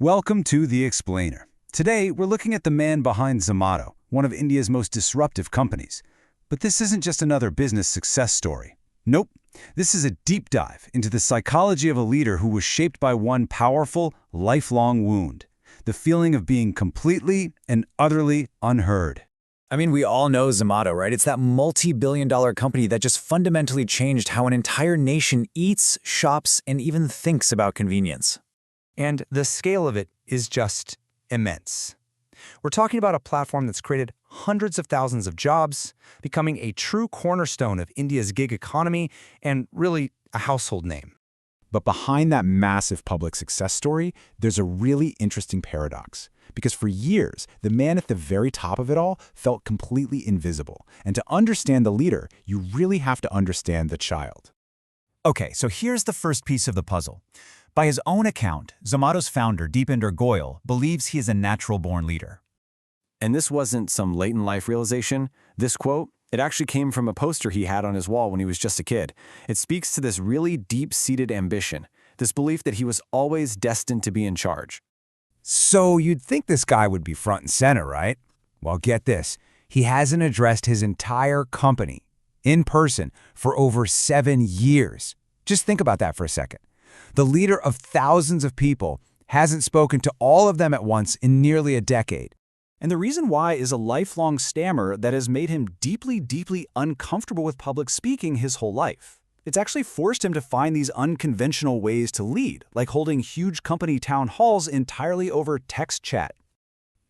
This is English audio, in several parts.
Welcome to The Explainer. Today, we're looking at the man behind Zomato, one of India's most disruptive companies. But this isn't just another business success story. Nope. This is a deep dive into the psychology of a leader who was shaped by one powerful, lifelong wound: the feeling of being completely and utterly unheard. I mean, we all know Zomato, right? It's that multi-billion-dollar company that just fundamentally changed how an entire nation eats, shops, and even thinks about convenience. And the scale of it is just immense. We're talking about a platform that's created hundreds of thousands of jobs, becoming a true cornerstone of India's gig economy, and really a household name. But behind that massive public success story, there's a really interesting paradox. Because for years, the man at the very top of it all felt completely invisible. And to understand the leader, you really have to understand the child. Okay, so here's the first piece of the puzzle. By his own account, Zomato's founder, Deepinder Goyal, believes he is a natural-born leader. And this wasn't some late-in-life realization. This quote, it actually came from a poster he had on his wall when he was just a kid. It speaks to this really deep-seated ambition, this belief that he was always destined to be in charge. So you'd think this guy would be front and center, right? Well, get this. He hasn't addressed his entire company in person for over 7 years. Just think about that for a second. The leader of thousands of people hasn't spoken to all of them at once in nearly a decade. And the reason why is a lifelong stammer that has made him deeply, deeply uncomfortable with public speaking his whole life. It's actually forced him to find these unconventional ways to lead, like holding huge company town halls entirely over text chat.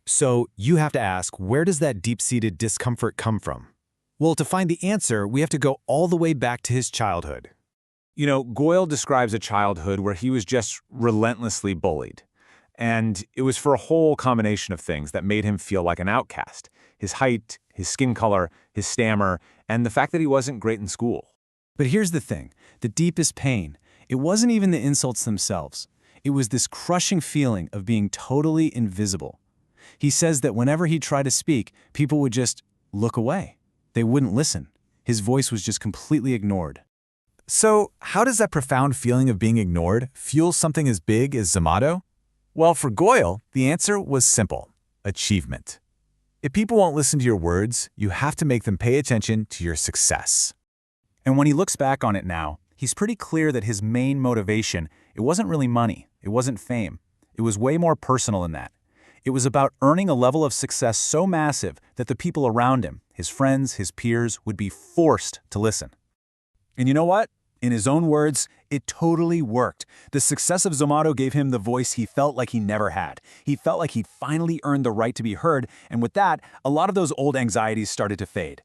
So you have to ask, where does that deep-seated discomfort come from? Well, to find the answer, we have to go all the way back to his childhood. You know, Goyal describes a childhood where he was just relentlessly bullied. And it was for a whole combination of things that made him feel like an outcast. His height, his skin color, his stammer, and the fact that he wasn't great in school. But here's the thing, the deepest pain, it wasn't even the insults themselves. It was this crushing feeling of being totally invisible. He says that whenever he tried to speak, people would just look away. They wouldn't listen. His voice was just completely ignored. So how does that profound feeling of being ignored fuel something as big as Zomato? Well, for Goyal, the answer was simple: achievement. If people won't listen to your words, you have to make them pay attention to your success. And when he looks back on it now, he's pretty clear that his main motivation, it wasn't really money, it wasn't fame. It was way more personal than that. It was about earning a level of success so massive that the people around him, his friends, his peers, would be forced to listen. And you know what? In his own words, it totally worked. The success of Zomato gave him the voice he felt like he never had. He felt like he'd finally earned the right to be heard, and with that, a lot of those old anxieties started to fade.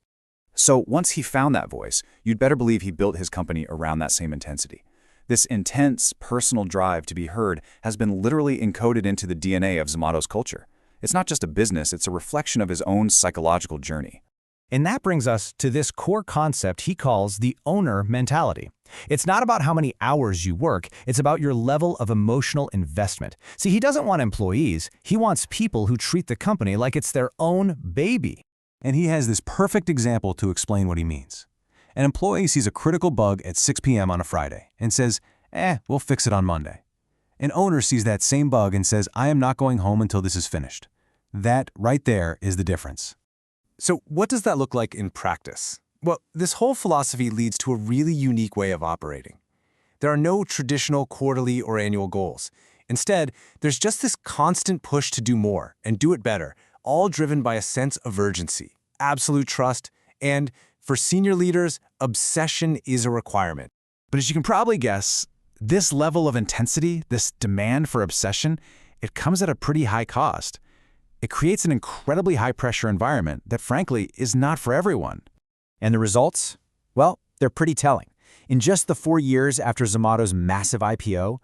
So once he found that voice, you'd better believe he built his company around that same intensity. This intense, personal drive to be heard has been literally encoded into the DNA of Zomato's culture. It's not just a business, it's a reflection of his own psychological journey. And that brings us to this core concept he calls the owner mentality. It's not about how many hours you work, it's about your level of emotional investment. See, he doesn't want employees, he wants people who treat the company like it's their own baby. And he has this perfect example to explain what he means. An employee sees a critical bug at 6 p.m. on a Friday and says, we'll fix it on Monday. An owner sees that same bug and says, I am not going home until this is finished. That right there is the difference. So what does that look like in practice? Well, this whole philosophy leads to a really unique way of operating. There are no traditional quarterly or annual goals. Instead, there's just this constant push to do more and do it better, all driven by a sense of urgency, absolute trust, and for senior leaders, obsession is a requirement. But as you can probably guess, this level of intensity, this demand for obsession, it comes at a pretty high cost. It creates an incredibly high-pressure environment that, frankly, is not for everyone. And the results? Well, they're pretty telling. In just the 4 years after Zomato's massive IPO,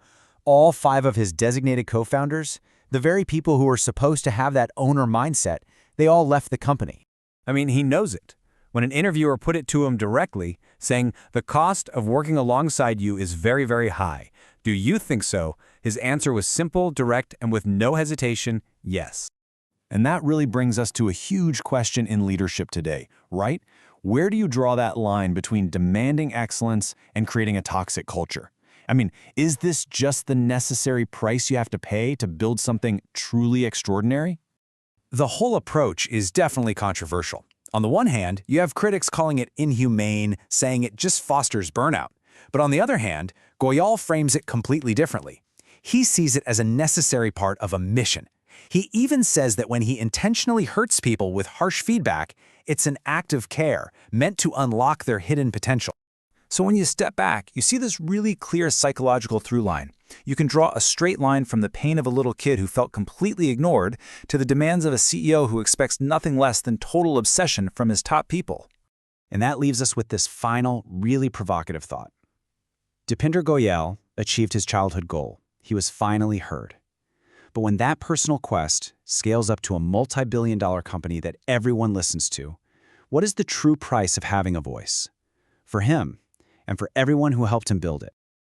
all 5 of his designated co-founders, the very people who were supposed to have that owner mindset, they all left the company. I mean, he knows it. When an interviewer put it to him directly, saying, the cost of working alongside you is very, very high. Do you think so? His answer was simple, direct, and with no hesitation, yes. And that really brings us to a huge question in leadership today, right? Where do you draw that line between demanding excellence and creating a toxic culture? I mean, is this just the necessary price you have to pay to build something truly extraordinary? The whole approach is definitely controversial. On the one hand, you have critics calling it inhumane, saying it just fosters burnout. But on the other hand, Goyal frames it completely differently. He sees it as a necessary part of a mission. He even says that when he intentionally hurts people with harsh feedback, it's an act of care, meant to unlock their hidden potential. So when you step back, you see this really clear psychological through line. You can draw a straight line from the pain of a little kid who felt completely ignored to the demands of a CEO who expects nothing less than total obsession from his top people. And that leaves us with this final, really provocative thought. Deepinder Goyal achieved his childhood goal. He was finally heard. But when that personal quest scales up to a multi-billion-dollar company that everyone listens to, what is the true price of having a voice? For him, and for everyone who helped him build it,